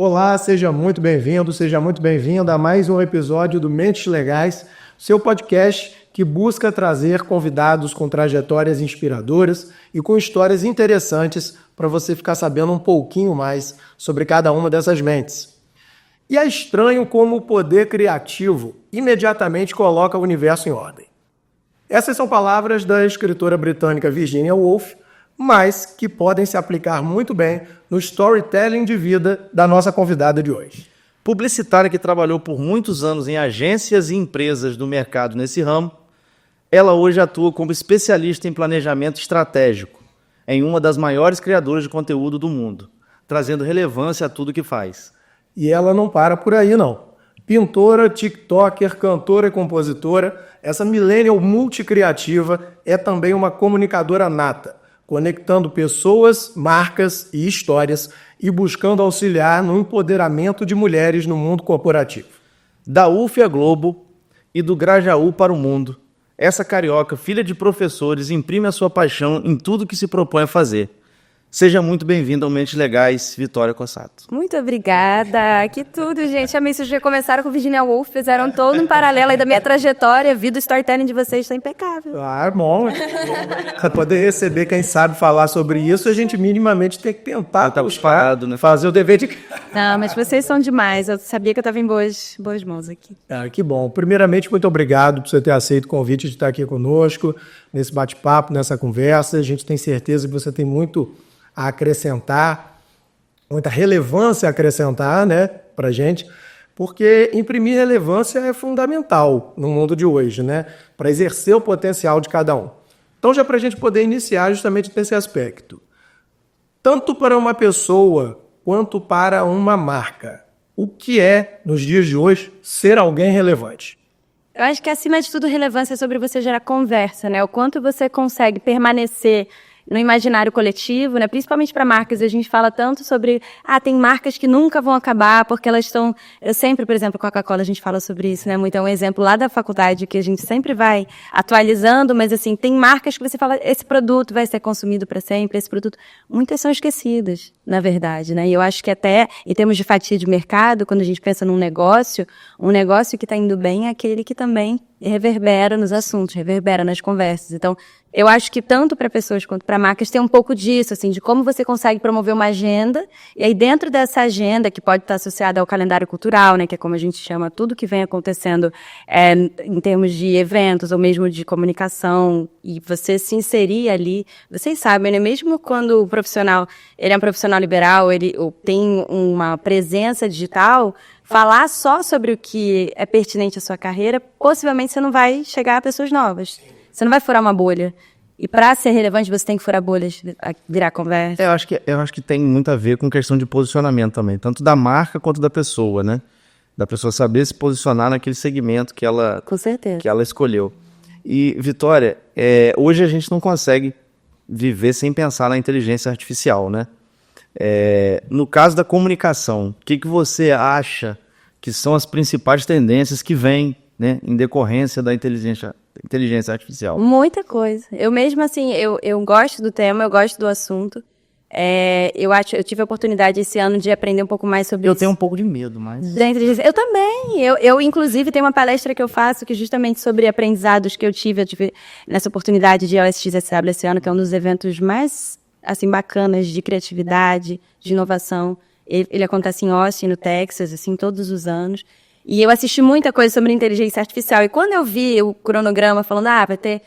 Olá, seja muito bem-vindo, seja muito bem-vinda a mais um episódio do Mentes Legais, seu podcast que busca trazer convidados com trajetórias inspiradoras e com histórias interessantes para você ficar sabendo um pouquinho mais sobre cada uma dessas mentes. E é estranho como o poder criativo imediatamente coloca o universo em ordem. Essas são palavras da escritora britânica Virginia Woolf, mas que podem se aplicar muito bem no storytelling de vida da nossa convidada de hoje. Publicitária que trabalhou por muitos anos em agências e empresas do mercado nesse ramo, ela hoje atua como especialista em planejamento estratégico, em uma das maiores criadoras de conteúdo do mundo, trazendo relevância a tudo que faz. E ela não para por aí, não. Pintora, tiktoker, cantora e compositora, essa millennial multicriativa é também uma comunicadora nata, conectando pessoas, marcas e histórias e buscando auxiliar no empoderamento de mulheres no mundo corporativo. Da UF à Globo e do Grajaú para o mundo, essa carioca, filha de professores, imprime a sua paixão em tudo que se propõe a fazer. Seja muito bem-vinda ao Mentes Legais, Vitória Cossato. Muito obrigada. Que tudo, gente. Amei. Vocês já começaram com Virginia Woolf, fizeram todo um paralelo aí da minha trajetória. Vi do storytelling de vocês, está impecável. Ah, bom. Para poder receber quem sabe falar sobre isso, a gente minimamente tem que tentar fazer o dever de casa. Não, mas vocês são demais. Eu sabia que eu estava em boas mãos aqui. Ah, que bom. Primeiramente, muito obrigado por você ter aceito o convite de estar aqui conosco, nesse bate-papo, nessa conversa. A gente tem certeza que você tem muito a acrescentar, muita relevância a acrescentar, né, para a gente, porque imprimir relevância é fundamental no mundo de hoje, né, para exercer o potencial de cada um. Então, já para a gente poder iniciar justamente nesse aspecto, tanto para uma pessoa quanto para uma marca, o que é, nos dias de hoje, ser alguém relevante? Eu acho que, acima de tudo, relevância é sobre você gerar conversa, né, o quanto você consegue permanecer no imaginário coletivo, né? Principalmente para marcas, a gente fala tanto sobre, tem marcas que nunca vão acabar, porque elas estão, eu sempre, por exemplo, Coca-Cola, a gente fala sobre isso, né? Muito é um exemplo lá da faculdade que a gente sempre vai atualizando, mas assim, tem marcas que você fala, esse produto vai ser consumido para sempre, esse produto, muitas são esquecidas, na verdade, né? E eu acho que até, em termos de fatia de mercado, quando a gente pensa num negócio, um negócio que está indo bem é aquele que também reverbera nos assuntos, reverbera nas conversas. Então, eu acho que tanto para pessoas quanto para marcas tem um pouco disso, assim, de como você consegue promover uma agenda, e aí dentro dessa agenda, que pode estar associada ao calendário cultural, né, que é como a gente chama tudo que vem acontecendo em termos de eventos ou mesmo de comunicação, e você se inserir ali, vocês sabem, né, mesmo quando o profissional, ele é um profissional liberal, ele tem uma presença digital, falar só sobre o que é pertinente à sua carreira, possivelmente você não vai chegar a pessoas novas. Você não vai furar uma bolha. E para ser relevante, você tem que furar bolhas, virar conversa. Eu acho que tem muito a ver com questão de posicionamento também, tanto da marca quanto da pessoa, né? Da pessoa saber se posicionar naquele segmento que ela, com certeza, que ela escolheu. E, Vitória, hoje a gente não consegue viver sem pensar na inteligência artificial, né? No caso da comunicação, o que você acha que são as principais tendências que vêm, né, em decorrência da inteligência artificial? Muita coisa. Eu mesmo, assim, eu gosto do tema, eu gosto do assunto. Eu tive a oportunidade esse ano de aprender um pouco mais sobre isso. Eu tenho um pouco de medo, mas... Da inteligência. Eu também. Eu, inclusive, tenho uma palestra que eu faço que justamente sobre aprendizados que eu tive nessa oportunidade de OSXSW esse ano, que é um dos eventos mais, assim, bacanas de criatividade, de inovação. Ele acontece em Austin, no Texas, assim, todos os anos. E eu assisti muita coisa sobre inteligência artificial. E quando eu vi o cronograma falando, vai ter,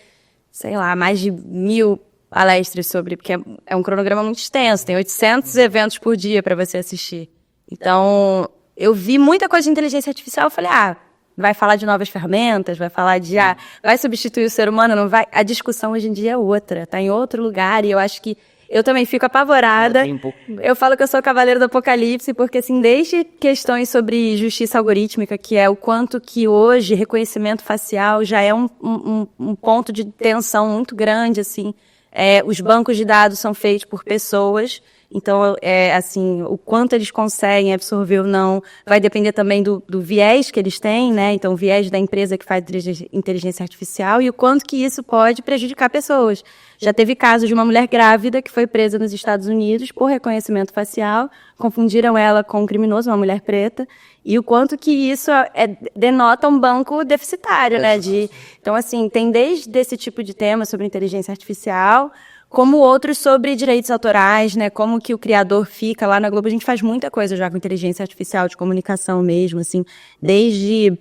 sei lá, mais de 1000 palestras sobre... Porque é um cronograma muito extenso, tem 800 eventos por dia para você assistir. Então, eu vi muita coisa de inteligência artificial. Eu falei, vai falar de novas ferramentas, vai falar de... vai substituir o ser humano, não vai... A discussão hoje em dia é outra, está em outro lugar. E eu acho que eu também fico apavorada. Eu falo que eu sou o cavaleiro do apocalipse, porque, assim, desde questões sobre justiça algorítmica, que é o quanto que hoje reconhecimento facial já é um ponto de tensão muito grande, assim. Os bancos de dados são feitos por pessoas Então, assim, o quanto eles conseguem absorver ou não, vai depender também do viés que eles têm, né? Então, o viés da empresa que faz inteligência artificial e o quanto que isso pode prejudicar pessoas. Já teve casos de uma mulher grávida que foi presa nos Estados Unidos por reconhecimento facial, confundiram ela com um criminoso, uma mulher preta, e o quanto que isso denota um banco deficitário, né? Então, assim, tem desde esse tipo de tema sobre inteligência artificial, como outros sobre direitos autorais, né? Como que o criador fica lá na Globo. A gente faz muita coisa já com inteligência artificial, de comunicação mesmo, assim, desde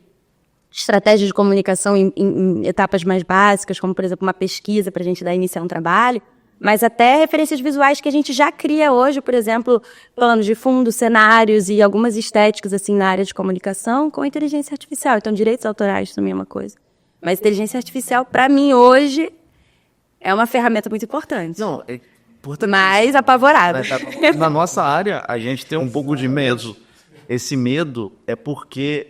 estratégias de comunicação em etapas mais básicas, como, por exemplo, uma pesquisa para a gente dar início a um trabalho, mas até referências visuais que a gente já cria hoje, por exemplo, planos de fundo, cenários e algumas estéticas, assim, na área de comunicação com inteligência artificial. Então, direitos autorais também é uma coisa. Mas inteligência artificial, para mim, hoje, é uma ferramenta muito importante. Não, é importante. Mas apavorada. Na nossa área, a gente tem um pouco de medo. Esse medo é porque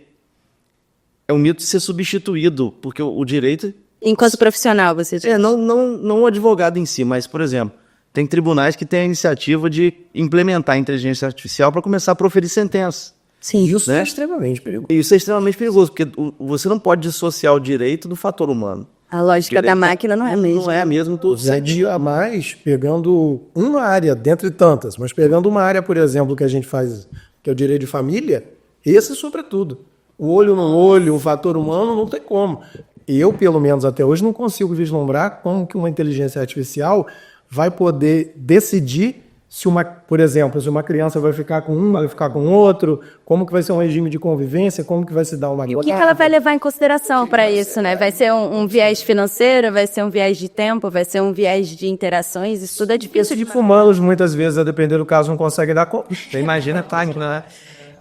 é um medo de ser substituído, porque o direito... Enquanto profissional, você diz? Não o advogado em si, mas, por exemplo, tem tribunais que têm a iniciativa de implementar a inteligência artificial para começar a proferir sentenças. Sim, isso é extremamente perigoso. Isso é extremamente perigoso, porque você não pode dissociar o direito do fator humano. A lógica da máquina não é a mesma. Não é a mesma. Dia a mais, pegando uma área, dentre tantas, mas pegando uma área, por exemplo, que a gente faz, que é o direito de família, esse sobretudo. O olho no olho, o fator humano, não tem como. Eu, pelo menos até hoje, não consigo vislumbrar como que uma inteligência artificial vai poder decidir se por exemplo, se uma criança vai ficar com um, vai ficar com outro, como que vai ser um regime de convivência, como que vai se dar uma... E o que ela vai levar em consideração para isso, né? Vai ser um viés financeiro, vai ser um viés de tempo, vai ser um viés de interações, isso tudo é difícil. De humanos, muitas vezes, a depender do caso, não consegue dar conta. Você imagina time, né?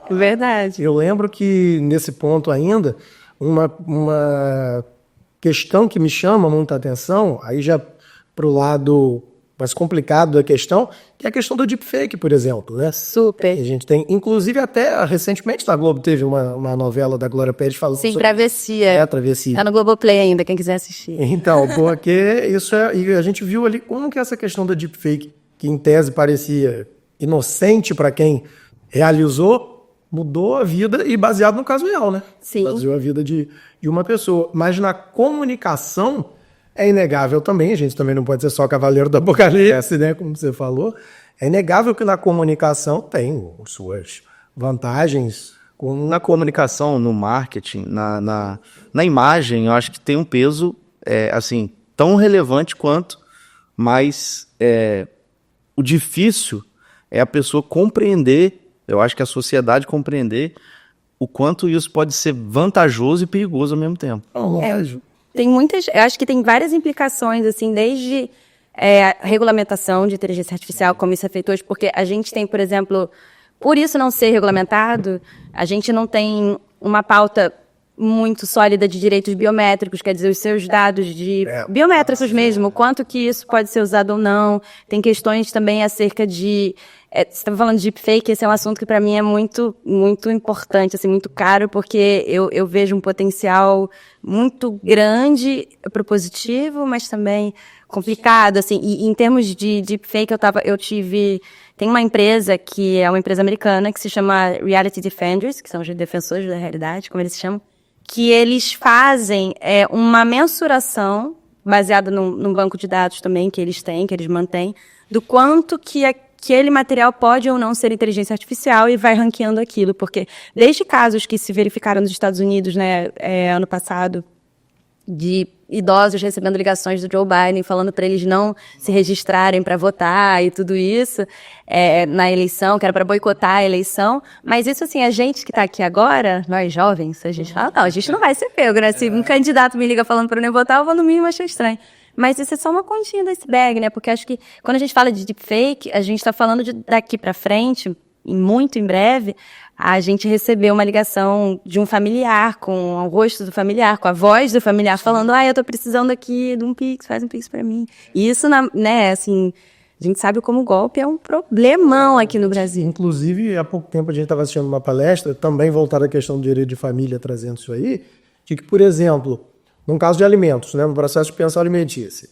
Verdade. Eu lembro que, nesse ponto ainda, uma questão que me chama muita atenção, aí já para o lado mais complicado da questão, que é a questão do deepfake, por exemplo, né? Super. A gente tem, inclusive até recentemente na Globo teve uma novela da Glória Pérez falando Sim, sobre... Travessia. Travessia. Tá no Globoplay ainda, quem quiser assistir. Então, porque isso e a gente viu ali como que essa questão da deepfake, que em tese parecia inocente para quem realizou, mudou a vida, e baseado no caso real, né? Sim. Baseou a vida de uma pessoa. Mas na comunicação é inegável também, a gente também não pode ser só cavaleiro do apocalipse, né? Como você falou. É inegável que na comunicação tem suas vantagens. Na comunicação, no marketing, na imagem, eu acho que tem um peso assim, tão relevante quanto, mas o difícil é a pessoa compreender, eu acho que a sociedade compreender o quanto isso pode ser vantajoso e perigoso ao mesmo tempo. Tem muitas, eu acho que tem várias implicações, assim, desde a regulamentação de inteligência artificial, como isso é feito hoje, porque a gente tem, por exemplo, por isso não ser regulamentado, a gente não tem uma pauta muito sólida de direitos biométricos, quer dizer, os seus dados biométricos mesmo, o quanto que isso pode ser usado ou não. Tem questões também acerca de... você estava falando de deepfake, esse é um assunto que para mim é muito, muito importante, assim, muito caro, porque eu vejo um potencial muito grande, propositivo, mas também complicado, assim. E em termos de deepfake, tem uma empresa que é uma empresa americana que se chama Reality Defenders, que são os defensores da realidade, como eles se chamam, que eles fazem uma mensuração, baseada num banco de dados também que eles têm, que eles mantêm, do quanto que aquele material pode ou não ser inteligência artificial, e vai ranqueando aquilo, porque desde casos que se verificaram nos Estados Unidos, né, ano passado, de idosos recebendo ligações do Joe Biden falando para eles não se registrarem para votar e tudo isso na eleição, que era para boicotar a eleição. Mas isso, assim, a gente que está aqui agora, nós jovens, a gente fala, não, a gente não vai ser pego, né? Se um candidato me liga falando para eu nem votar, eu vou no mínimo achar estranho. Mas isso é só uma continha do iceberg, né? Porque acho que quando a gente fala de deepfake, a gente está falando de daqui para frente, e muito em breve, a gente recebeu uma ligação de um familiar, com o rosto do familiar, com a voz do familiar, falando, eu tô precisando aqui de um Pix, faz um Pix pra mim. E isso, né, assim, a gente sabe como o golpe é um problemão aqui no Brasil. Inclusive, há pouco tempo a gente estava assistindo uma palestra, também voltada à questão do direito de família, trazendo isso aí, de que, por exemplo, num caso de alimentos, né, no processo de pensão alimentícia,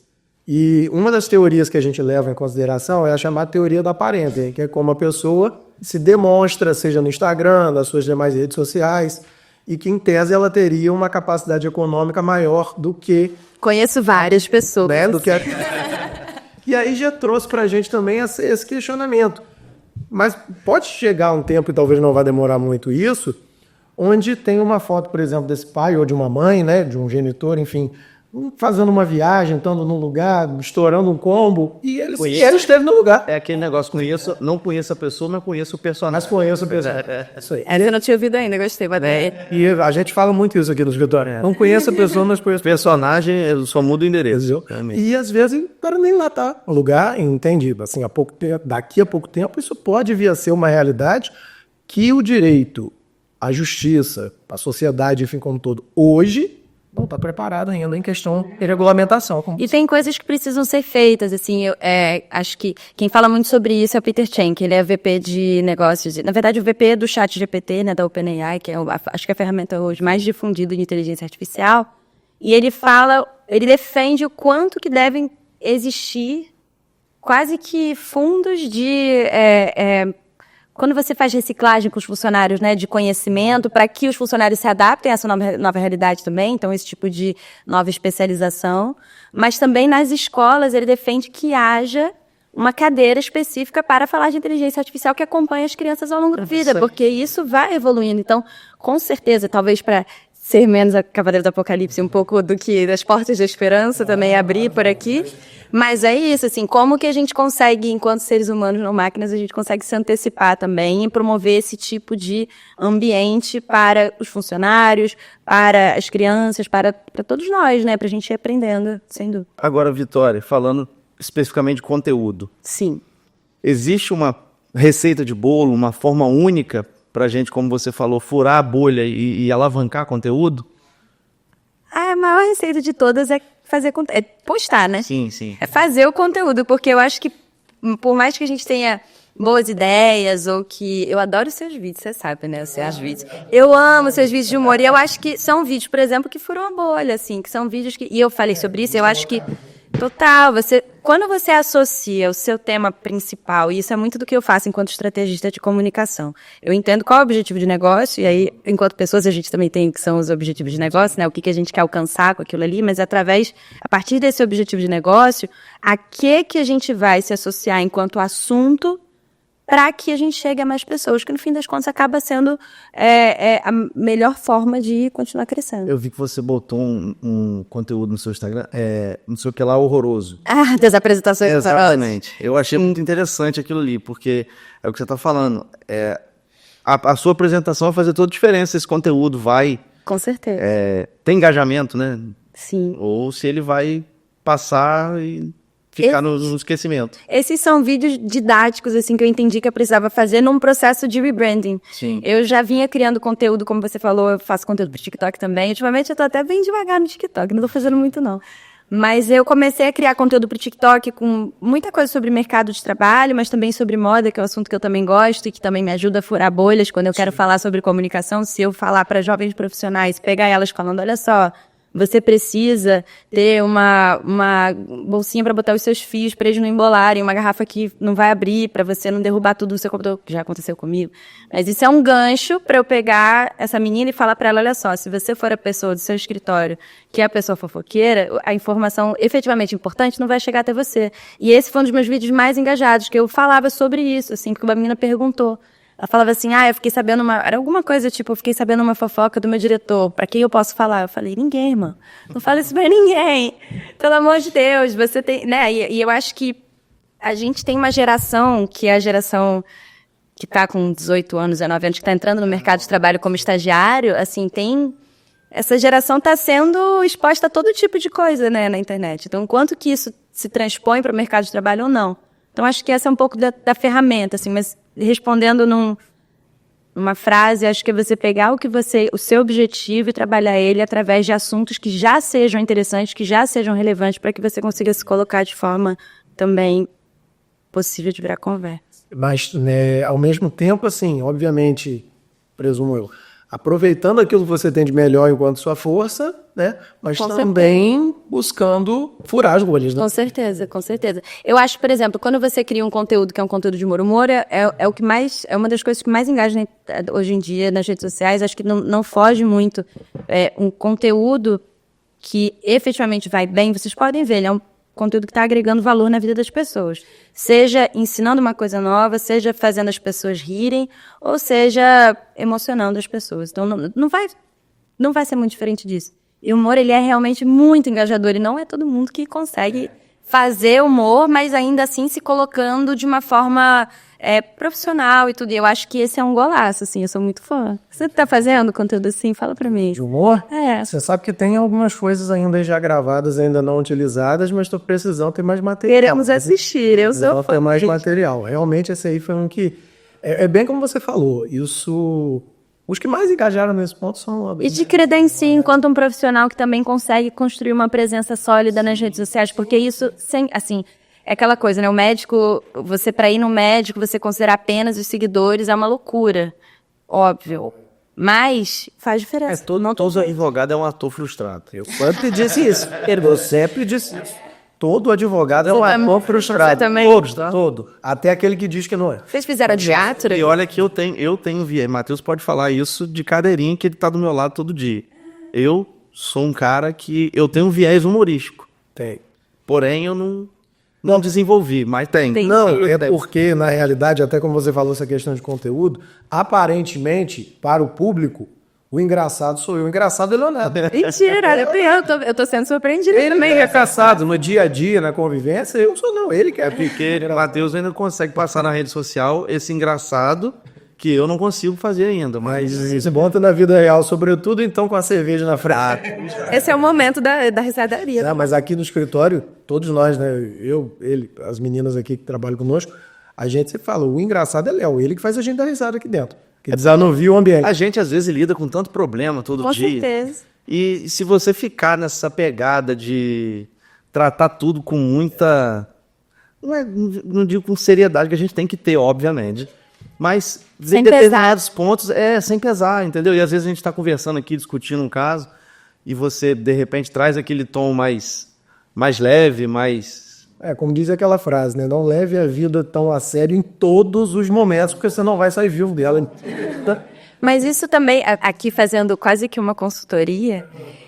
E uma das teorias que a gente leva em consideração é a chamada teoria da aparência, que é como a pessoa se demonstra, seja no Instagram, nas suas demais redes sociais, e que, em tese, ela teria uma capacidade econômica maior do que... Conheço várias pessoas. Né, do que E aí já trouxe pra gente também esse questionamento. Mas pode chegar um tempo, e talvez não vá demorar muito isso, onde tem uma foto, por exemplo, desse pai ou de uma mãe, né, de um genitor, enfim, fazendo uma viagem, estando num lugar, estourando um combo, e ele esteve no lugar. É aquele negócio, não conheço a pessoa, mas conheço o personagem. Mas conheço a pessoa. Isso aí. Essa eu não tinha ouvido ainda, gostei. Mas... E a gente fala muito isso aqui no escritório. Não conheço a pessoa, mas conheço o Personagem, eu só mudo o endereço. E às vezes o cara nem lá tá no lugar, entende? Assim, daqui a pouco tempo, isso pode vir a ser uma realidade que o direito, a justiça, a sociedade, enfim, como um todo, hoje não está preparado ainda em questão de regulamentação. E tem coisas que precisam ser feitas, assim, acho que quem fala muito sobre isso é o Peter Chen, que ele é VP de negócios, na verdade o VP do ChatGPT, né, da OpenAI, que é acho que é a ferramenta hoje mais difundida de inteligência artificial, e ele defende o quanto que devem existir quase que fundos de... quando você faz reciclagem com os funcionários, né, de conhecimento, para que os funcionários se adaptem a essa nova realidade também, então esse tipo de nova especialização, mas também nas escolas ele defende que haja uma cadeira específica para falar de inteligência artificial que acompanhe as crianças ao longo da vida, porque isso vai evoluindo. Então, com certeza, talvez para ser menos a Cavaleiro do Apocalipse, um pouco do que das portas da esperança também abrir por aqui. Mas é isso, assim, como que a gente consegue, enquanto seres humanos, não máquinas, a gente consegue se antecipar também e promover esse tipo de ambiente para os funcionários, para as crianças, para todos nós, né? Pra gente ir aprendendo, sem dúvida. Agora, Vitória, falando especificamente de conteúdo. Sim. Existe uma receita de bolo, uma forma única pra gente, como você falou, furar a bolha e alavancar conteúdo? A maior receita de todas é postar, né? Sim, sim. É fazer o conteúdo, porque eu acho que, por mais que a gente tenha boas ideias, ou que... Eu adoro seus vídeos, você sabe, né? Os seus vídeos. Eu amo seus vídeos de humor, e eu acho que são vídeos, por exemplo, que furam a bolha, assim, que são vídeos que... E eu falei sobre isso, eu acho que... Total, quando você associa o seu tema principal, e isso é muito do que eu faço enquanto estrategista de comunicação, eu entendo qual é o objetivo de negócio, e aí, enquanto pessoas, a gente também tem que são os objetivos de negócio, né, o que a gente quer alcançar com aquilo ali, mas a partir desse objetivo de negócio, a que a gente vai se associar enquanto assunto para que a gente chegue a mais pessoas, que no fim das contas acaba sendo a melhor forma de continuar crescendo. Eu vi que você botou um conteúdo no seu Instagram, não sei o que lá, horroroso. Ah, das apresentações. Exatamente. Eu achei muito interessante aquilo ali, porque é o que você está falando. A sua apresentação vai fazer toda a diferença, esse conteúdo vai... Com certeza. Tem engajamento, né? Sim. Ou se ele vai passar e... ficar no esquecimento. Esses são vídeos didáticos, assim, que eu entendi que eu precisava fazer num processo de rebranding. Sim. Eu já vinha criando conteúdo, como você falou, eu faço conteúdo pro TikTok também. Ultimamente eu tô até bem devagar no TikTok, não tô fazendo muito, não. Mas eu comecei a criar conteúdo pro TikTok com muita coisa sobre mercado de trabalho, mas também sobre moda, que é um assunto que eu também gosto e que também me ajuda a furar bolhas quando eu quero falar sobre comunicação. Se eu falar para jovens profissionais, pegar elas falando, olha só... Você precisa ter uma bolsinha para botar os seus fios para eles não embolarem, uma garrafa que não vai abrir para você não derrubar tudo no seu computador, que já aconteceu comigo. Mas isso é um gancho para eu pegar essa menina e falar para ela, olha só, se você for a pessoa do seu escritório, que é a pessoa fofoqueira, a informação efetivamente importante não vai chegar até você. E esse foi um dos meus vídeos mais engajados, que eu falava sobre isso, assim, porque uma menina perguntou. Ela falava assim, eu fiquei sabendo era alguma coisa, tipo, eu fiquei sabendo uma fofoca do meu diretor, pra quem eu posso falar? Eu falei, ninguém, irmão, não fala isso pra ninguém, pelo amor de Deus, você tem, né, e eu acho que a gente tem uma geração, que é a geração que tá com 18 anos, 19 anos, que tá entrando no mercado de trabalho como estagiário, assim, essa geração tá sendo exposta a todo tipo de coisa, né, na internet, então, quanto que isso se transpõe para o mercado de trabalho ou não? Então, acho que essa é um pouco da ferramenta, assim, mas respondendo numa frase, acho que é você pegar o seu objetivo e trabalhar ele através de assuntos que já sejam interessantes, que já sejam relevantes, para que você consiga se colocar de forma também possível de virar conversa. Mas, né, ao mesmo tempo, assim, obviamente, presumo eu, aproveitando aquilo que você tem de melhor enquanto sua força, né? Mas Com também buscando furar as bolhas, né? Com certeza, com certeza. Eu acho, por exemplo, quando você cria um conteúdo que é um conteúdo de humor, humor é o que mais, é uma das coisas que mais engaja hoje em dia nas redes sociais. Acho que não foge muito. Um conteúdo que efetivamente vai bem, vocês podem ver, ele é um conteúdo que está agregando valor na vida das pessoas. Seja ensinando uma coisa nova, seja fazendo as pessoas rirem, ou seja emocionando as pessoas. Então, não vai ser muito diferente disso. E o humor, ele é realmente muito engajador, e não é todo mundo que consegue fazer humor, mas ainda assim se colocando de uma forma profissional e tudo. E eu acho que esse é um golaço, assim, eu sou muito fã. Você tá fazendo conteúdo assim? Fala pra mim. De humor? É. Você sabe que tem algumas coisas ainda já gravadas, ainda não utilizadas, mas estou precisando ter mais material. Queremos assistir, eu sou fã. Ter mais material. Realmente esse aí foi um que... É bem como você falou, isso... Os que mais engajaram nesse ponto são... E te credencia enquanto um profissional que também consegue construir uma presença sólida nas redes sociais, porque isso, assim, é aquela coisa, né? O médico, para ir no médico, você considerar apenas os seguidores, é uma loucura, óbvio. Mas faz diferença. Todo advogado é um ator frustrado. Eu sempre disse isso. Eu sempre disse isso. Todo advogado é um ator frustrado. Também. Todos, tá? Todo. Até aquele que diz que não é. Vocês fizeram teatro? E olha que eu tenho viés. Matheus pode falar isso de cadeirinha, que ele tá do meu lado todo dia. Eu sou um cara que eu tenho um viés humorístico. Tem. Porém, eu não desenvolvi, mas tem. Não, é porque, na realidade, até como você falou essa questão de conteúdo, aparentemente, para o público, o engraçado sou eu. O engraçado é o Leonardo. Mentira, eu tô sendo surpreendida. Ele nem é caçado no dia a dia, na convivência, eu sou não. Ele que é Porque o Matheus ainda consegue passar na rede social esse engraçado que eu não consigo fazer ainda. Mas se bota na vida real, sobretudo então com a cerveja na frente. Esse é o momento da risadaria. Não, mas aqui no escritório, todos nós, né? Eu, ele, as meninas aqui que trabalham conosco, a gente sempre fala, o engraçado é Léo, ele que faz a gente dar risada aqui dentro. Que desanuvia o ambiente. A gente às vezes lida com tanto problema todo dia. Com certeza. E se você ficar nessa pegada de tratar tudo com muita... Não digo com seriedade, que a gente tem que ter, obviamente. Mas em determinados pontos, sem pesar, entendeu? E às vezes a gente está conversando aqui, discutindo um caso, e você, de repente, traz aquele tom mais leve, mais... como diz aquela frase, né? Não leve a vida tão a sério em todos os momentos, porque você não vai sair vivo dela. Mas isso também, aqui fazendo quase que uma consultoria,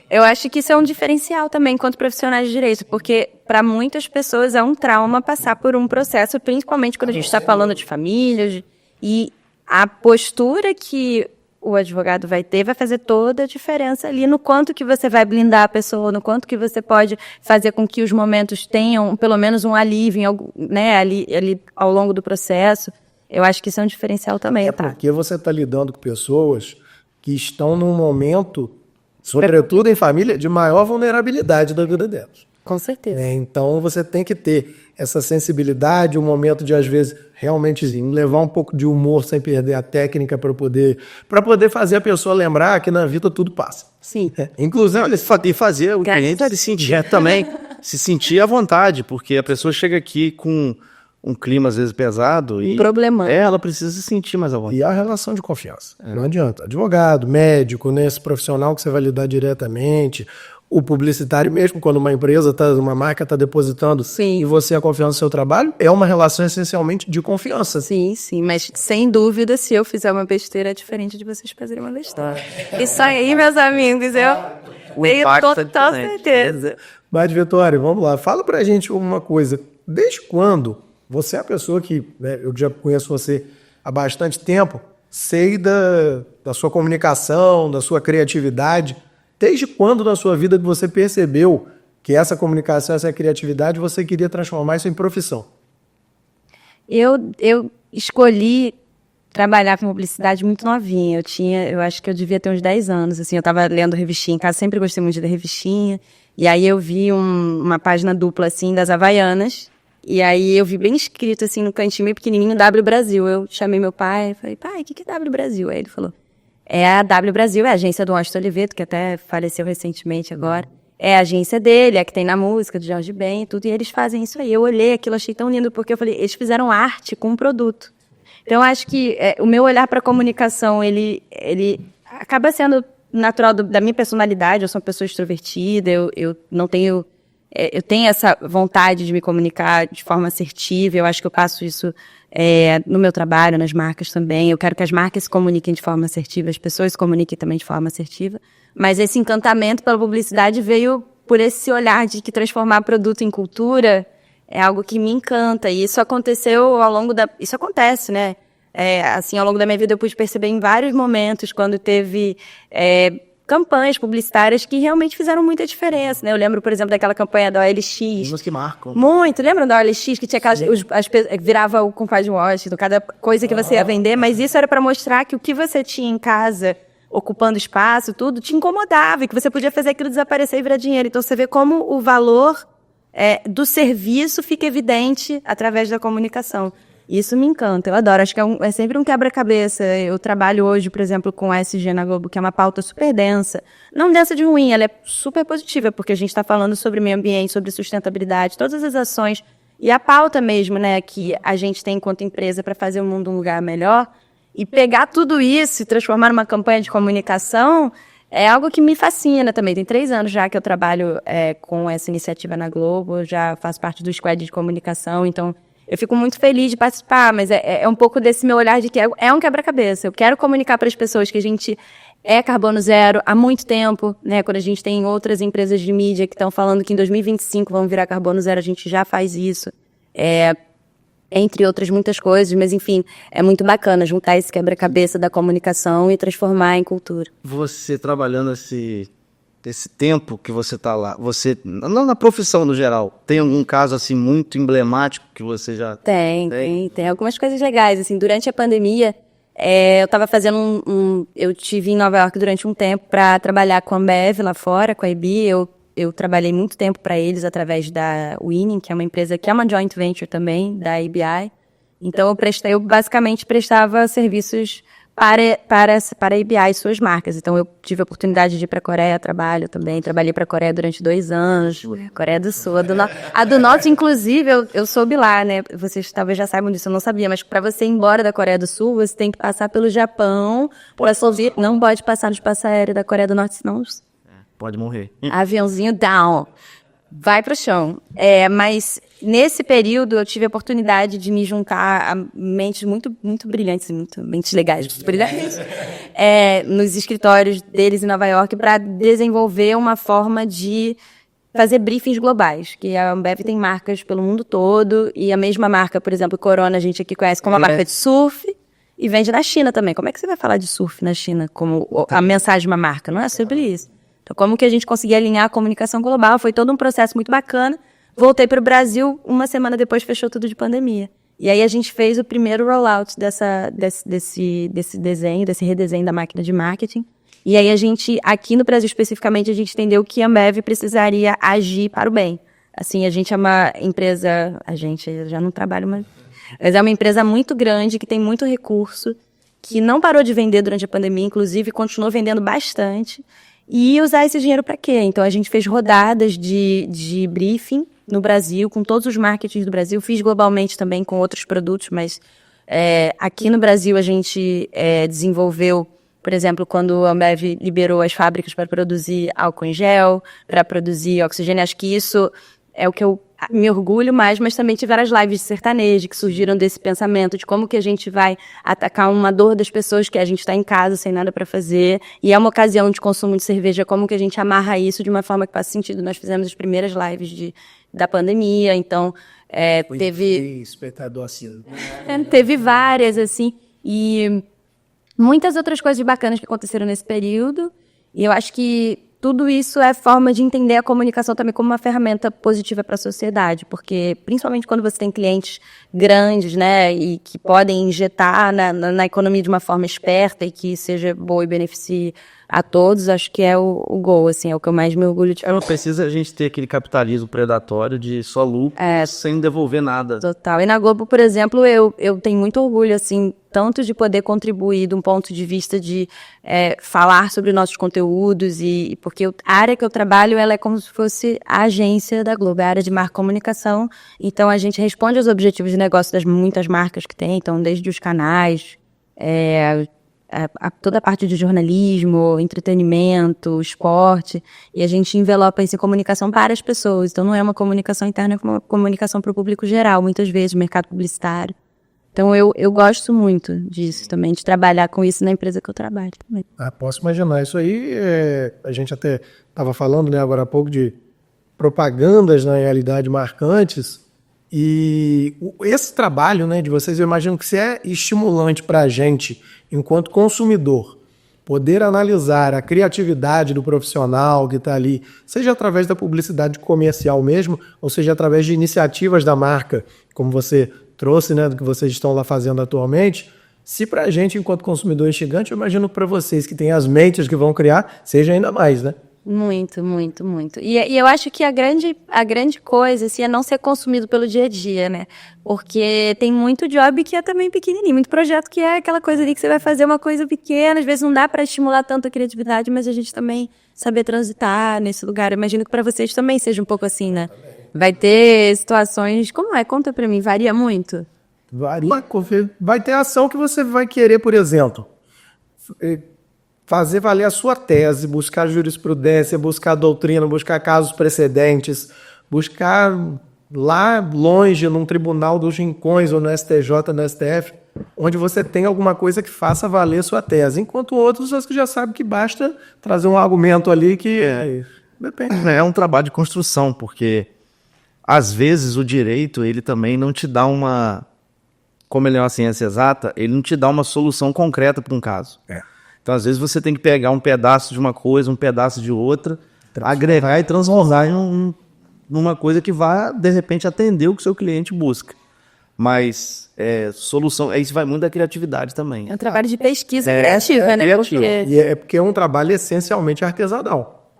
eu acho que isso é um diferencial também enquanto profissionais de direito, porque para muitas pessoas é um trauma passar por um processo, principalmente quando a gente está falando de famílias, e a postura que o advogado vai ter vai fazer toda a diferença ali no quanto que você vai blindar a pessoa, no quanto que você pode fazer com que os momentos tenham pelo menos um alívio, né, ali ao longo do processo. Eu acho que isso é um diferencial também. Porque você está lidando com pessoas que estão num momento, sobretudo em família, de maior vulnerabilidade da vida delas. Com certeza. Então você tem que ter essa sensibilidade, um momento de, às vezes, realmente levar um pouco de humor sem perder a técnica para poder fazer a pessoa lembrar que na vida tudo passa. Sim. Inclusive, e fazer o cliente se sentir também, se sentir à vontade, porque a pessoa chega aqui com um clima, às vezes, pesado e ela precisa se sentir mais à vontade. E a relação de confiança. Não adianta. Advogado, médico, né, esse profissional que você vai lidar diretamente... O publicitário mesmo, quando uma empresa, uma marca está depositando em você a confiança no seu trabalho, é uma relação essencialmente de confiança. Sim, mas sem dúvida, se eu fizer uma besteira, é diferente de vocês fazerem uma besteira. Isso aí, meus amigos, eu tenho total certeza. Mas, Vitória, vamos lá. Fala pra gente uma coisa. Desde quando você é a pessoa que, né, eu já conheço você há bastante tempo, sei da sua comunicação, da sua criatividade. Desde quando na sua vida que você percebeu que essa comunicação, essa criatividade, você queria transformar isso em profissão? Eu escolhi trabalhar com publicidade muito novinha. Eu acho que eu devia ter uns 10 anos. Assim, eu estava lendo revistinha em casa, sempre gostei muito de ler revistinha. E aí eu vi uma página dupla assim das Havaianas. E aí eu vi bem escrito assim no cantinho meio pequenininho, W Brasil. Eu chamei meu pai e falei, pai, o que é W Brasil? Aí ele falou... É a W Brasil, é a agência do Washington Oliveto, que até faleceu recentemente agora. É a agência dele, é a que tem na música, do Jorge Ben e tudo, e eles fazem isso aí. Eu olhei aquilo, achei tão lindo, porque eu falei, eles fizeram arte com um produto. Então, eu acho que o meu olhar para a comunicação, ele acaba sendo natural da minha personalidade. Eu sou uma pessoa extrovertida, eu não tenho... eu tenho essa vontade de me comunicar de forma assertiva. Eu acho que eu passo isso no meu trabalho, nas marcas também. Eu quero que as marcas se comuniquem de forma assertiva, as pessoas se comuniquem também de forma assertiva. Mas esse encantamento pela publicidade veio por esse olhar de que transformar produto em cultura é algo que me encanta. E isso aconteceu ao longo da... Isso acontece, né? Assim, ao longo da minha vida eu pude perceber em vários momentos, quando teve campanhas publicitárias que realmente fizeram muita diferença, né? Eu lembro, por exemplo, daquela campanha da OLX. Umas que marcam. Muito. Lembram da OLX, que tinha aquelas... virava o compadre Washington, cada coisa que você ia vender, mas isso era para mostrar que o que você tinha em casa, ocupando espaço, tudo, te incomodava, e que você podia fazer aquilo desaparecer e virar dinheiro. Então, você vê como o valor do serviço fica evidente através da comunicação. Isso me encanta, eu adoro. Acho que é sempre um quebra-cabeça. Eu trabalho hoje, por exemplo, com ESG na Globo, que é uma pauta super densa. Não densa de ruim, ela é super positiva, porque a gente está falando sobre meio ambiente, sobre sustentabilidade, todas as ações. E a pauta mesmo, né, que a gente tem enquanto empresa para fazer o mundo um lugar melhor, e pegar tudo isso e transformar numa campanha de comunicação, é algo que me fascina também. Tem 3 anos já que eu trabalho com essa iniciativa na Globo, eu já faço parte do squad de comunicação, então eu fico muito feliz de participar, mas é um pouco desse meu olhar de que é um quebra-cabeça. Eu quero comunicar para as pessoas que a gente é carbono zero há muito tempo, né? Quando a gente tem outras empresas de mídia que estão falando que em 2025 vão virar carbono zero, a gente já faz isso. Entre outras muitas coisas, mas enfim, é muito bacana juntar esse quebra-cabeça da comunicação e transformar em cultura. Você trabalhando esse tempo que você está lá, você, não na profissão no geral, tem algum caso assim muito emblemático que você já... Tem algumas coisas legais, assim, durante a pandemia, eu estava fazendo eu estive em Nova York durante um tempo para trabalhar com a Ambev lá fora, com a EBI. Eu trabalhei muito tempo para eles através da Winning, que é uma empresa que é uma joint venture também, da ABI. Então, eu basicamente prestava serviços para a ABI e suas marcas. Então, eu tive a oportunidade de ir para a Coreia, trabalhei para a Coreia durante 2 anos, Coreia do Sul. A do Norte, inclusive, eu soube lá, né? Vocês talvez já saibam disso, eu não sabia, mas para você ir embora da Coreia do Sul, você tem que passar pelo Japão, para subir, não pode passar no espaço aéreo da Coreia do Norte, senão... Pode morrer. Aviãozinho down. Vai pro chão. Mas nesse período eu tive a oportunidade de me juntar a mentes muito, muito brilhantes, mentes legais, muito brilhantes, nos escritórios deles em Nova York para desenvolver uma forma de fazer briefings globais, que a Ambev tem marcas pelo mundo todo, e a mesma marca, por exemplo, Corona, a gente aqui conhece como a marca de surf, e vende na China também. Como é que você vai falar de surf na China como a mensagem de uma marca? Não é sobre isso. Então, como que a gente conseguia alinhar a comunicação global? Foi todo um processo muito bacana. Voltei para o Brasil, 1 semana depois fechou tudo de pandemia. E aí a gente fez o primeiro rollout desse desenho, desse redesenho da máquina de marketing. E aí a gente, aqui no Brasil especificamente, a gente entendeu que a Ambev precisaria agir para o bem. Assim, a gente é uma empresa, eu já não trabalho mais, mas é uma empresa muito grande, que tem muito recurso, que não parou de vender durante a pandemia, inclusive continuou vendendo bastante. E usar esse dinheiro para quê? Então, a gente fez rodadas de briefing no Brasil, com todos os marketings do Brasil. Fiz globalmente também com outros produtos, mas aqui no Brasil a gente desenvolveu, por exemplo, quando a Ambev liberou as fábricas para produzir álcool em gel, para produzir oxigênio. Acho que isso é o que eu me orgulho mais, mas também tive várias lives de sertanejo que surgiram desse pensamento de como que a gente vai atacar uma dor das pessoas, que a gente está em casa sem nada para fazer, e é uma ocasião de consumo de cerveja, como que a gente amarra isso de uma forma que faça sentido. Nós fizemos as primeiras lives da pandemia, então teve... espectador assim. Teve várias, assim, e muitas outras coisas bacanas que aconteceram nesse período, e eu acho que tudo isso é forma de entender a comunicação também como uma ferramenta positiva para a sociedade, porque principalmente quando você tem clientes grandes, né, e que podem injetar na economia de uma forma esperta e que seja boa e beneficie a todos, acho que é o goal, assim, é o que eu mais me orgulho de fazer. Não precisa a gente ter aquele capitalismo predatório de só lucro sem devolver nada. Total. E na Globo, por exemplo, eu tenho muito orgulho, assim, tanto de poder contribuir de um ponto de vista de falar sobre nossos conteúdos, e porque a área que eu trabalho, ela é como se fosse a agência da Globo, a área de marca e comunicação. Então, a gente responde aos objetivos de negócio das muitas marcas que tem, então, desde os canais, toda a parte de jornalismo, entretenimento, esporte, e a gente envelopa isso em comunicação para as pessoas. Então não é uma comunicação interna, é uma comunicação para o público geral, muitas vezes, mercado publicitário. Então eu gosto muito disso também, de trabalhar com isso na empresa que eu trabalho também. Posso imaginar. Isso aí, a gente até estava falando, né, agora há pouco de propagandas, na realidade, marcantes. E esse trabalho, né, de vocês, eu imagino que se é estimulante para a gente, enquanto consumidor, poder analisar a criatividade do profissional que está ali, seja através da publicidade comercial mesmo, ou seja através de iniciativas da marca, como você trouxe, né, do que vocês estão lá fazendo atualmente. Se para a gente, enquanto consumidor instigante, eu imagino para vocês que têm as mentes que vão criar, seja ainda mais, né? Muito, muito, muito. E eu acho que a grande coisa assim, é não ser consumido pelo dia a dia, né? Porque tem muito job que é também pequenininho, muito projeto que é aquela coisa ali que você vai fazer uma coisa pequena, às vezes não dá para estimular tanto a criatividade, mas a gente também saber transitar nesse lugar. Eu imagino que para vocês também seja um pouco assim, né? Vai ter situações... Como é? Conta para mim, varia muito? Varia. Vai ter ação que você vai querer, por exemplo, fazer valer a sua tese, buscar jurisprudência, buscar doutrina, buscar casos precedentes, buscar lá longe, num tribunal dos rincões, ou no STJ, no STF, onde você tem alguma coisa que faça valer a sua tese. Enquanto outros, acho que já sabem que basta trazer um argumento ali que... depende. É um trabalho de construção, porque às vezes o direito, ele também não te dá uma... Como ele é uma ciência exata, ele não te dá uma solução concreta para um caso. Então, às vezes, você tem que pegar um pedaço de uma coisa, um pedaço de outra, agregar e transformar numa coisa que vá, de repente, atender o que o seu cliente busca. Mas solução, isso vai muito da criatividade também. É um trabalho de pesquisa criativa, né? Criativa. E é porque é um trabalho essencialmente artesanal.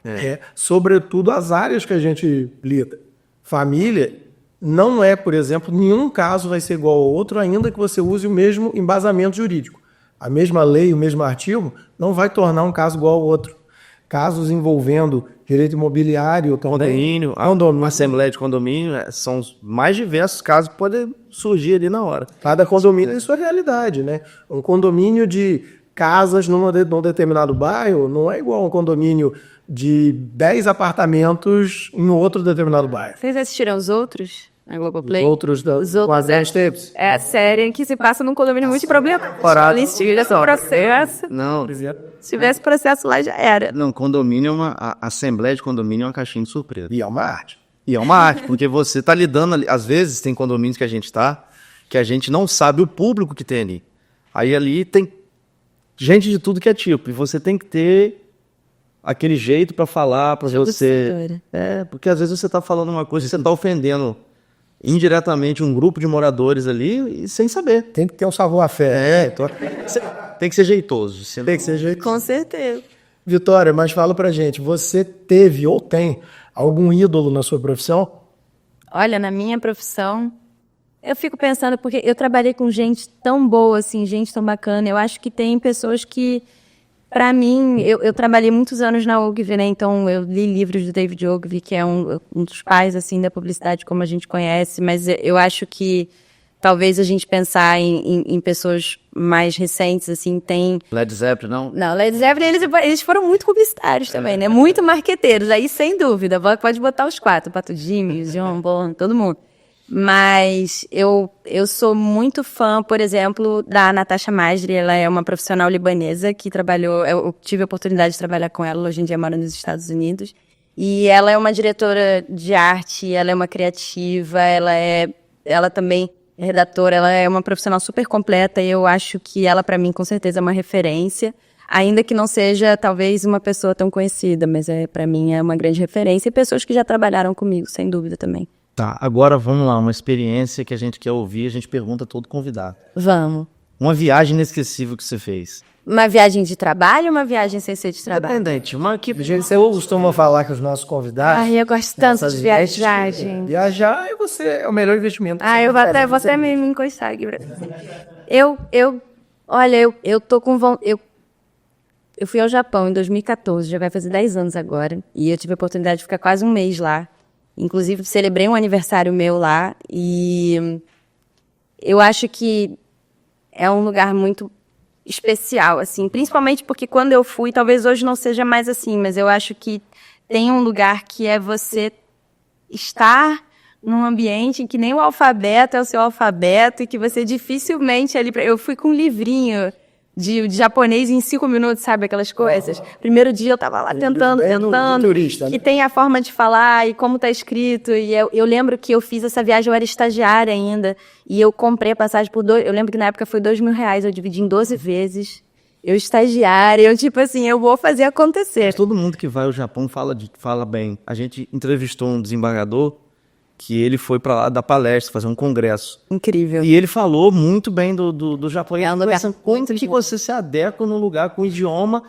Sobretudo as áreas que a gente lida. Família não é, por exemplo, nenhum caso vai ser igual ao outro, ainda que você use o mesmo embasamento jurídico. A mesma lei, o mesmo artigo, não vai tornar um caso igual ao outro. Casos envolvendo direito imobiliário, Condomínio, uma assembleia de condomínio, são os mais diversos casos que podem surgir ali na hora. Cada condomínio tem sua realidade, né? Um condomínio de casas num determinado bairro não é igual a um condomínio de 10 apartamentos em outro determinado bairro. Vocês assistiram os outros? Na Globoplay? Os outros com as 10 tapes? É a série que se passa num condomínio muito problemático. Se tivesse processo... Não. Se tivesse processo lá, já era. Não, condomínio a assembleia de condomínio é uma caixinha de surpresa. E é uma arte. E é uma arte, porque você está lidando ali... Às vezes tem condomínios que a gente não sabe o público que tem ali. Aí ali tem gente de tudo que é tipo. E você tem que ter aquele jeito para falar, para você... Porque às vezes você está falando uma coisa e você está ofendendo indiretamente um grupo de moradores ali e sem saber. Tem que ter um savoir-faire. Tem que ser jeitoso. Tem que ser jeitoso. Com certeza. Vitória, mas fala pra gente, você teve ou tem algum ídolo na sua profissão? Olha, na minha profissão, eu fico pensando, porque eu trabalhei com gente tão boa, assim, gente tão bacana. Eu acho que tem pessoas que, pra mim, eu trabalhei muitos anos na Ogilvy, né? Então eu li livros do David Ogilvy, que é um dos pais, assim, da publicidade como a gente conhece, mas eu acho que talvez a gente pensar em pessoas mais recentes, assim, tem... Led Zeppelin, não? Não, Led Zeppelin, eles foram muito publicitários também, né? Muito marqueteiros, aí sem dúvida. Pode botar os 4, Pato Jimmy, John Bon, todo mundo. Mas eu sou muito fã, por exemplo, da Natasha Masri. Ela é uma profissional libanesa que trabalhou... Eu tive a oportunidade de trabalhar com ela, hoje em dia mora nos Estados Unidos. E ela é uma diretora de arte, ela é uma criativa, ela também... redatora, ela é uma profissional super completa e eu acho que ela, para mim, com certeza é uma referência, ainda que não seja, talvez, uma pessoa tão conhecida, mas para mim é uma grande referência e pessoas que já trabalharam comigo, sem dúvida também. Tá, agora vamos lá, uma experiência que a gente quer ouvir, a gente pergunta a todo convidado. Vamos. Uma viagem inesquecível que você fez. Uma viagem de trabalho ou uma viagem sem ser de trabalho? Independente, uma que... Você costuma falar com os nossos convidados? Ai, eu gosto tanto de viagem. Viajar é o melhor investimento. Eu vou até me encostar aqui. Olha, eu tô com vontade... Eu fui ao Japão em 2014, já vai fazer 10 anos agora, e eu tive a oportunidade de ficar quase um mês lá. Inclusive, celebrei um aniversário meu lá, e eu acho que é um lugar muito especial, assim, principalmente porque quando eu fui, talvez hoje não seja mais assim, mas eu acho que tem um lugar que é você estar num ambiente em que nem o alfabeto é o seu alfabeto e que você dificilmente ali... Eu fui com um livrinho de japonês em 5 minutos, sabe? Aquelas coisas. Primeiro dia eu tava lá tentando, turista, né? que tem a forma de falar e como tá escrito. E eu lembro que eu fiz essa viagem, eu era estagiária ainda, e eu comprei a passagem por eu lembro que na época foi R$2.000, eu dividi em 12 vezes. Eu estagiária, eu tipo assim, eu vou fazer acontecer. Todo mundo que vai ao Japão fala bem. A gente entrevistou um desembargador que ele foi para lá dar palestra, fazer um congresso. Incrível. E ele falou muito bem do Japão. E É um lugar como que você se adequa num lugar com idioma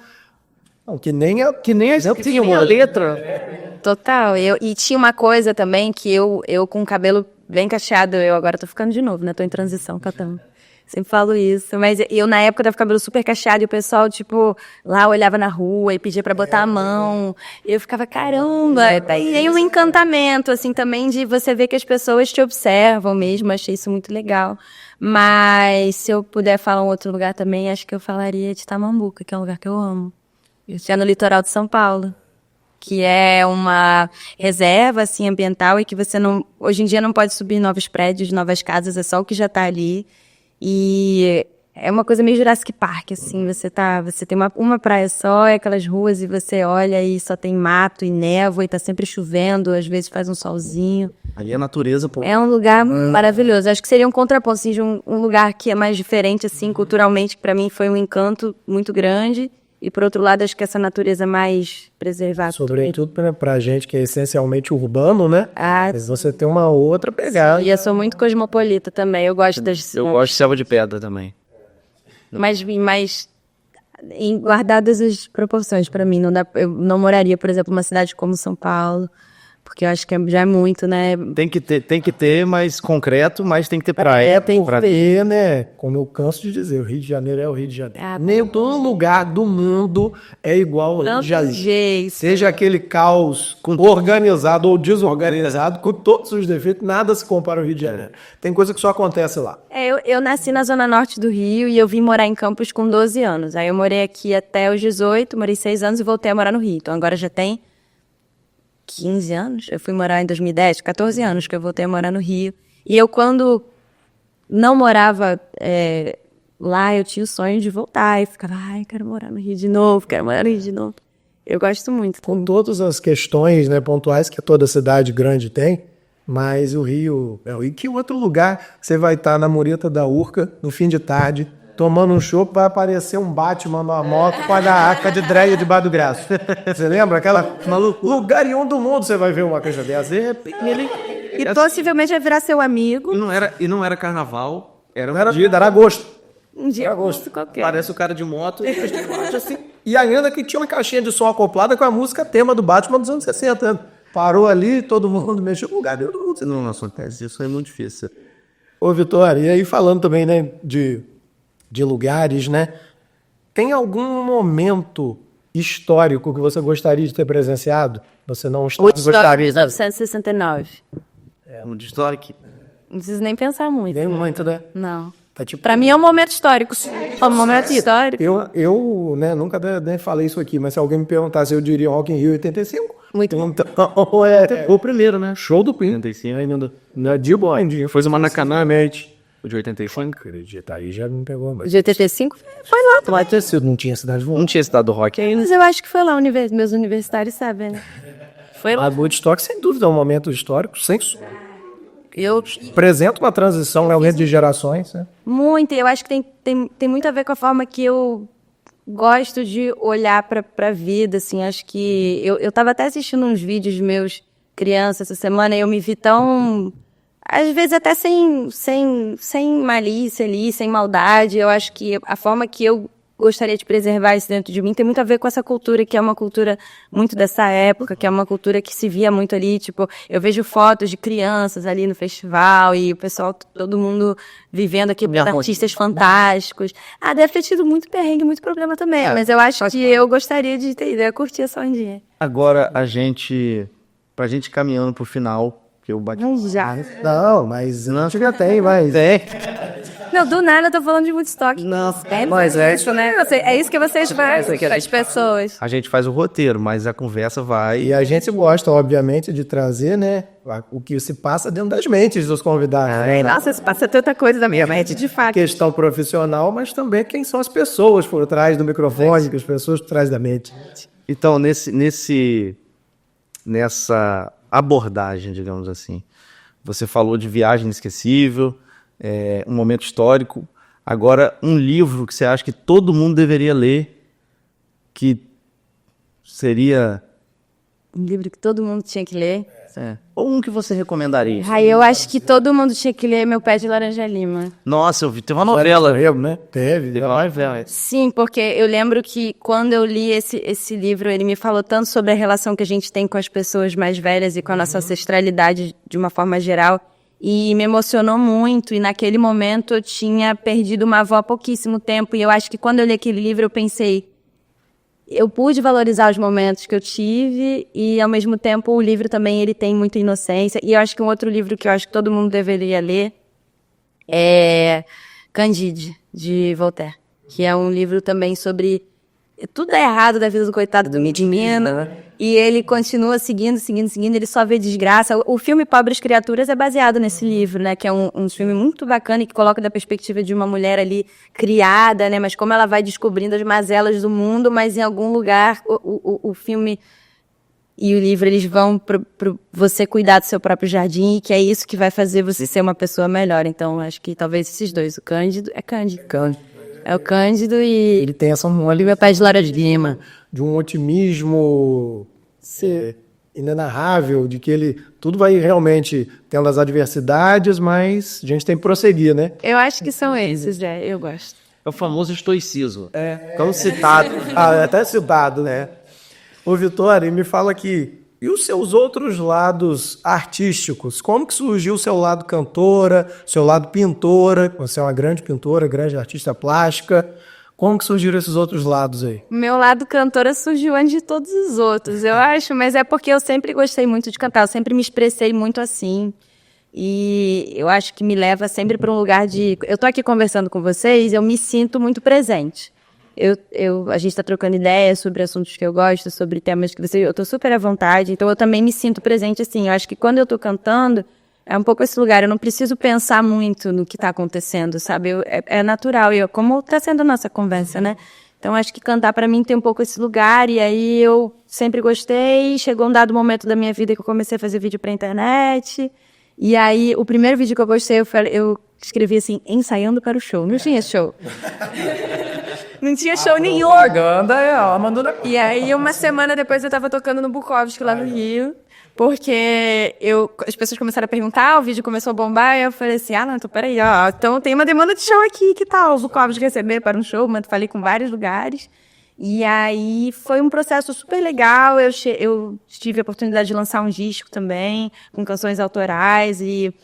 Não, que nem a letra. Total. E tinha uma coisa também que eu com o cabelo bem cacheado, eu agora tô ficando de novo, né? Tô em transição, catando. Sempre falo isso. Mas eu, na época, tava com o cabelo super cacheado e o pessoal, tipo, lá olhava na rua e pedia pra botar a mão. E eu ficava, caramba. E aí um encantamento, assim, também de você ver que as pessoas te observam mesmo. Achei isso muito legal. Mas se eu puder falar um outro lugar também, acho que eu falaria de Tamambuca, que é um lugar que eu amo. Isso é no litoral de São Paulo. Que é uma reserva, assim, ambiental e que você não... Hoje em dia não pode subir novos prédios, novas casas, é só o que já tá ali. E é uma coisa meio Jurassic Park, assim, você tem uma praia só, é aquelas ruas e você olha e só tem mato e névoa e tá sempre chovendo, às vezes faz um solzinho. Ali é natureza, pô. É um lugar maravilhoso. Acho que seria um contraponto, assim, de um lugar que é mais diferente, assim, culturalmente, que pra mim foi um encanto muito grande. E, por outro lado, acho que essa natureza mais preservada. Sobretudo pra gente que é essencialmente urbano, né? Ah, Mas você tem uma outra pegada. e eu sou muito cosmopolita também. Eu gosto das... Eu gosto de selva de pedra também. Mas guardadas as proporções pra mim. Eu não moraria, por exemplo, numa cidade como São Paulo, porque eu acho que já é muito, né? Tem que ter mais concreto, mas tem que ter praia. Tem que ter, né? Como eu canso de dizer, o Rio de Janeiro é o Rio de Janeiro. Nem todo lugar do mundo é igual ao Rio de Janeiro. Jeito. Seja aquele caos organizado ou desorganizado, com todos os defeitos, nada se compara ao Rio de Janeiro. Tem coisa que só acontece lá. Eu nasci na zona norte do Rio e eu vim morar em Campos com 12 anos. Aí eu morei aqui até os 18, morei 6 anos e voltei a morar no Rio. Então agora já tem 15 anos. Eu fui morar em 2010, 14 anos que eu voltei a morar no Rio. E eu, quando não morava lá, eu tinha o sonho de voltar. E ficava, quero morar no Rio de novo, quero morar no Rio de novo. Eu gosto muito. Com todas as questões, né, pontuais que toda cidade grande tem, mas o Rio... E que outro lugar você vai estar na mureta da Urca, no fim de tarde, tomando um chopp, vai aparecer um Batman numa moto com a arca de dreia debaixo do braço. Você lembra? Aquela lugar em do mundo você vai ver uma coisa dessa. E possivelmente vai virar seu amigo. E não era carnaval, era agosto. Um dia agosto qualquer. Parece o cara de moto. Assim. E ainda que tinha uma caixinha de som acoplada com a música tema do Batman dos anos 60. Parou ali, todo mundo mexeu no lugar. Não acontece, isso é muito difícil. Ô, Vitória, e aí falando também, né, de lugares, né? Tem algum momento histórico que você gostaria de ter presenciado? Você não gostaria? 1969. Um de história que... Não preciso nem pensar muito. Nem muito, né? Não. Tá tipo... Pra mim é um momento histórico. É um momento histórico. Eu né, nunca nem falei isso aqui, mas se alguém me perguntasse, eu diria Rock in Rio 85. Muito bom. O primeiro, né? Show do Queen. 85 ainda. De boa, Foi o Maracanã, o de 85. Acredita, aí já me pegou. Mas... De 85 foi lá. Vai ter sido, não tinha cidade voando. Não tinha cidade do rock ainda. Mas eu acho que foi lá, meus universitários sabem, né? Foi lá. A Woodstock, sem dúvida, é um momento histórico, sem Eu apresenta uma transição realmente de gerações, né? Muito, eu acho que tem muito a ver com a forma que eu gosto de olhar pra vida, assim, acho que... Eu tava até assistindo uns vídeos meus, criança, essa semana, e eu me vi tão... Às vezes até sem malícia ali, sem maldade. Eu acho que a forma que eu gostaria de preservar isso dentro de mim tem muito a ver com essa cultura, que é uma cultura muito dessa época, que é uma cultura que se via muito ali, tipo, eu vejo fotos de crianças ali no festival e o pessoal, todo mundo vivendo aqui, artistas fantásticos. Deve ter tido muito perrengue, muito problema também, mas eu acho que eu gostaria de ter ido, eu curtia só um dia. Agora, pra gente caminhando pro final, que eu bati... Não, mas não já tem, mas... Não, do nada eu tô falando de Woodstock. Nossa, Mas é isso, né? É isso que vocês fazem com as pessoas. A gente faz o roteiro, mas a conversa vai. E a gente gosta, obviamente, de trazer, né, o que se passa dentro das mentes dos convidados. Nossa, se passa tanta coisa da minha mente, de fato. Questão profissional, mas também quem são as pessoas por trás do microfone, as pessoas por trás da mente. Então, nessa abordagem, digamos assim, você falou de Viagem Inesquecível, um momento histórico. Agora, um livro que você acha que todo mundo deveria ler, que seria... Um livro que todo mundo tinha que ler. Ou um que você recomendaria? Eu acho que todo mundo tinha que ler Meu Pé de Laranja Lima. Nossa, eu vi, tem uma novela. Né? Teve uma novela. Sim, porque eu lembro que quando eu li esse livro, ele me falou tanto sobre a relação que a gente tem com as pessoas mais velhas e com a nossa ancestralidade de uma forma geral. E me emocionou muito, e naquele momento eu tinha perdido uma avó há pouquíssimo tempo, e eu acho que quando eu li aquele livro eu pensei, eu pude valorizar os momentos que eu tive, e ao mesmo tempo o livro também ele tem muita inocência, e eu acho que um outro livro que eu acho que todo mundo deveria ler é Candide, de Voltaire, que é um livro também sobre tudo é errado da vida do coitado do menino, e ele continua seguindo, ele só vê desgraça. O filme Pobres Criaturas é baseado nesse livro, né, que é um filme muito bacana e que coloca da perspectiva de uma mulher ali criada, né, mas como ela vai descobrindo as mazelas do mundo, mas em algum lugar o filme e o livro eles vão pro você cuidar do seu próprio jardim, que é isso que vai fazer você ser uma pessoa melhor. Então acho que talvez esses dois, o Cândido. É o Cândido e... Ele tem essa e Meu Pé de Laranja Lima. de um otimismo inenarrável, de que ele tudo vai realmente tendo as adversidades, mas a gente tem que prosseguir, né? Eu acho que são esses, eu gosto. É o famoso estoicismo. Como citado. Até citado, né? Ô, Vitória, me fala aqui, e os seus outros lados artísticos? Como que surgiu o seu lado cantora, seu lado pintora? Você é uma grande pintora, grande artista plástica. Como que surgiram esses outros lados aí? Meu lado cantora surgiu antes de todos os outros, eu acho, mas é porque eu sempre gostei muito de cantar, eu sempre me expressei muito assim. E eu acho que me leva sempre para um lugar de... Eu tô aqui conversando com vocês, eu me sinto muito presente. A gente está trocando ideias sobre assuntos que eu gosto, sobre temas que eu estou super à vontade, então eu também me sinto presente assim. Eu acho que quando eu estou cantando, é um pouco esse lugar, eu não preciso pensar muito no que está acontecendo, sabe? É natural, como está sendo a nossa conversa, né? Então acho que cantar para mim tem um pouco esse lugar, e aí eu sempre gostei, chegou um dado momento da minha vida que eu comecei a fazer vídeo para internet, e aí o primeiro vídeo que eu postei, eu escrevi assim, ensaiando para o show, não tinha show. Não tinha show nenhum. Propaganda, ela mandou na... E aí, uma semana depois, eu tava tocando no Bukowski, lá no Rio. Porque as pessoas começaram a perguntar, o vídeo começou a bombar, e eu falei assim, não, então peraí, então tem uma demanda de show aqui, que tal? O Bukowski receber para um show, mas falei com vários lugares. E aí, foi um processo super legal, eu tive a oportunidade de lançar um disco também, com canções autorais, e...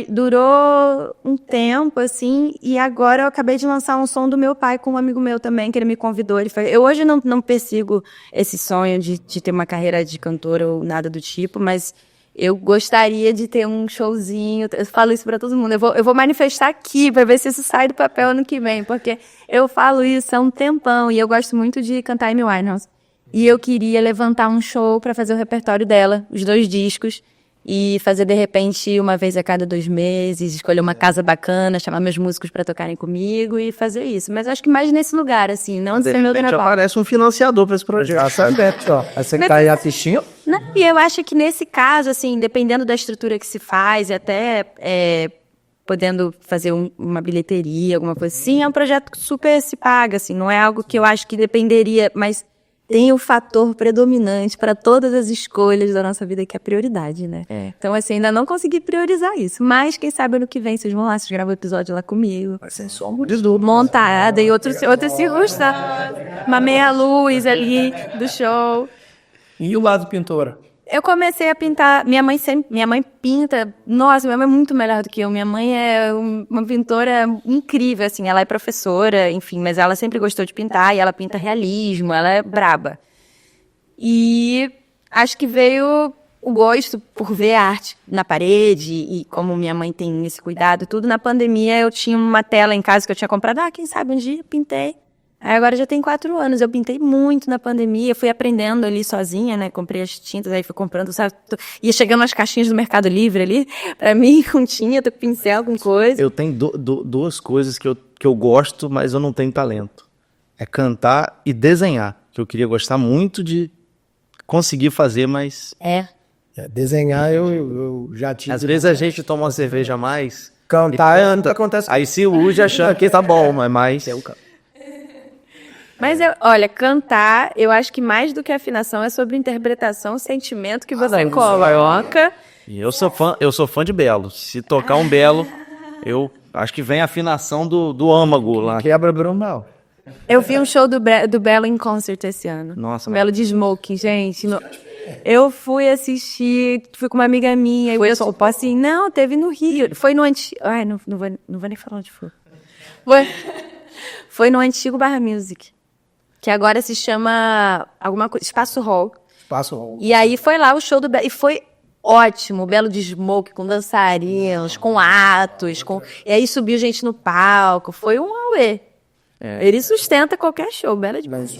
durou um tempo, assim, e agora eu acabei de lançar um som do meu pai com um amigo meu também, que ele me convidou. Eu hoje não persigo esse sonho de ter uma carreira de cantora ou nada do tipo, mas eu gostaria de ter um showzinho. Eu falo isso pra todo mundo. Eu vou manifestar aqui pra ver se isso sai do papel ano que vem, porque eu falo isso há um tempão e eu gosto muito de cantar Amy Winehouse. E eu queria levantar um show pra fazer o repertório dela, os 2 discos. E fazer, de repente, uma vez a cada 2 meses, escolher uma casa bacana, chamar meus músicos para tocarem comigo e fazer isso. Mas acho que mais nesse lugar, assim, não de ser meu trabalho. Já parece um financiador para esse projeto. Já sabe, ó. Você que tá aí assistindo. E eu acho que nesse caso, assim, dependendo da estrutura que se faz, e até podendo fazer uma bilheteria, alguma coisa assim, é um projeto que super se paga, assim, não é algo que eu acho que dependeria, mas... tem o fator predominante para todas as escolhas da nossa vida, que é a prioridade, né? Então, assim, ainda não consegui priorizar isso. Mas, quem sabe, ano que vem, vocês vão lá, vocês gravam um episódio lá comigo. Vai ser só um montada e outra circunstância. Uma meia-luz ali do show. E o lado pintora? Eu comecei a pintar... Minha mãe pinta... Nossa, minha mãe é muito melhor do que eu. Minha mãe é uma pintora incrível, assim. Ela é professora, enfim, mas ela sempre gostou de pintar. E ela pinta realismo, ela é braba. E acho que veio o gosto por ver a arte na parede e como minha mãe tem esse cuidado, tudo. Na pandemia eu tinha uma tela em casa que eu tinha comprado. Quem sabe um dia pintei. Aí agora já tem 4 anos. Eu pintei muito na pandemia. Fui aprendendo ali sozinha, né? Comprei as tintas, aí fui comprando, sabe? Ia chegando as caixinhas do Mercado Livre ali, pra mim, com tinta, com pincel, com coisa. Eu tenho 2 coisas que eu gosto, mas eu não tenho talento. É cantar e desenhar. Que eu queria gostar muito de conseguir fazer, mas... Desenhar eu já tive. Às vezes a gente toma uma cerveja a mais... Cantar não acontece. Aí se ilude achando que tá bom, mas... Mas, olha, cantar, eu acho que mais do que afinação é sobre interpretação, sentimento que você coloca. E eu sou fã de belo. Se tocar um belo, eu acho que vem a afinação do âmago lá. Quebra brombal. Eu vi um show do Belo em concert esse ano. Nossa, o Belo de Smoking, gente. Eu fui assistir, fui com uma amiga minha. Eu só posso assim, não, teve no Rio. Foi no antigo... Ai, não vou nem falar onde foi. Foi no antigo Barra Music, que agora se chama alguma coisa, Espaço Hall. Espaço Hall. E aí foi lá o show do Belo, e foi ótimo, o Belo de Smoke, com dançarinos, com atos, e aí subiu gente no palco, foi um auê. Ele sustenta qualquer show, Belo de Smoke.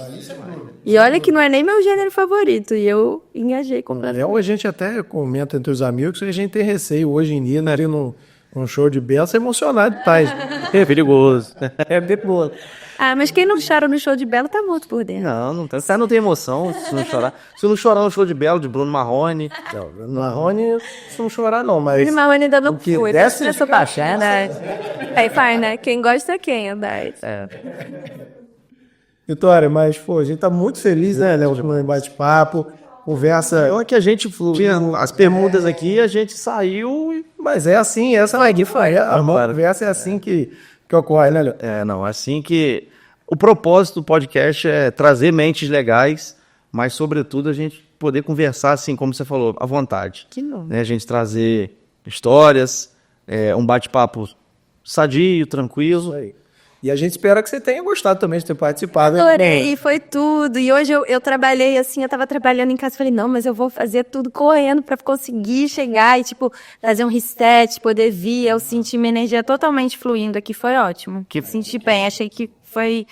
E olha que não é nem meu gênero favorito, e eu engajei completamente. A gente até comenta entre os amigos que a gente tem receio hoje em dia, né, ali num show de Belo, você é emocionado demais. É perigoso. É perigoso. Mas quem não chora no show de Belo tá morto por dentro. Não tem. Você não tem emoção se não chorar. Se não chorar no show de Belo, de Bruno Marrone. Não, Bruno Marrone, se não chorar não, mas... Bruno Marrone ainda não que foi. desce Essa baixa, né? Aí faz, né? Quem gosta é quem, Andai. Vitória, mas, pô, a gente tá muito feliz, né, Léo, com bate-papo, conversa... É que a gente tinha as permutas aqui, a gente saiu... Mas é assim, essa foi. A conversa é assim que ocorre, né, Léo? Assim que... O propósito do podcast é trazer mentes legais, mas, sobretudo, a gente poder conversar, assim, como você falou, à vontade. Que não. Né? A gente trazer histórias, um bate-papo sadio, tranquilo. Isso aí. E a gente espera que você tenha gostado também de ter participado. Adorei, foi tudo. E hoje eu trabalhei assim, eu tava trabalhando em casa, falei, não, mas eu vou fazer tudo correndo pra conseguir chegar e, tipo, fazer um reset, poder vir. Eu senti minha energia totalmente fluindo aqui, foi ótimo. Senti bem, achei que foi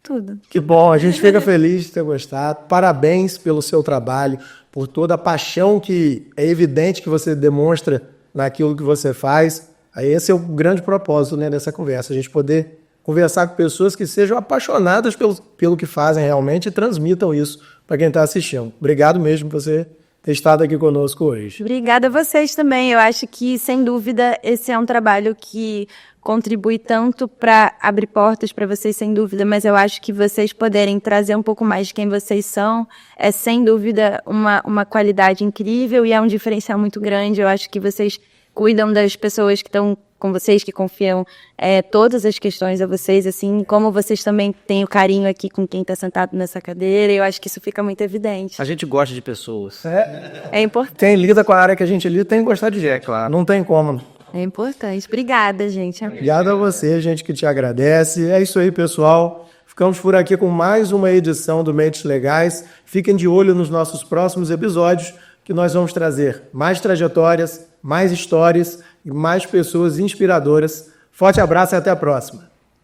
tudo. Que bom, a gente fica feliz de ter gostado. Parabéns pelo seu trabalho, por toda a paixão que é evidente que você demonstra naquilo que você faz. Aí esse é o grande propósito, né, dessa conversa, a gente poder conversar com pessoas que sejam apaixonadas pelo que fazem realmente e transmitam isso para quem está assistindo. Obrigado mesmo por você ter estado aqui conosco hoje. Obrigada a vocês também. Eu acho que, sem dúvida, esse é um trabalho que contribui tanto para abrir portas para vocês, sem dúvida, mas eu acho que vocês poderem trazer um pouco mais de quem vocês são é, sem dúvida, uma qualidade incrível e é um diferencial muito grande. Eu acho que vocês cuidam das pessoas que estão com vocês, que confiam todas as questões a vocês, assim, como vocês também têm o carinho aqui com quem está sentado nessa cadeira, eu acho que isso fica muito evidente. A gente gosta de pessoas. É importante. Quem lida com a área que a gente lida tem que gostar de gente, claro. Não tem como. É importante. Obrigada, gente. Obrigado a você, gente que te agradece. É isso aí, pessoal. Ficamos por aqui com mais uma edição do Mentes Legais. Fiquem de olho nos nossos próximos episódios, que nós vamos trazer mais trajetórias, mais histórias e mais pessoas inspiradoras. Forte abraço e até a próxima.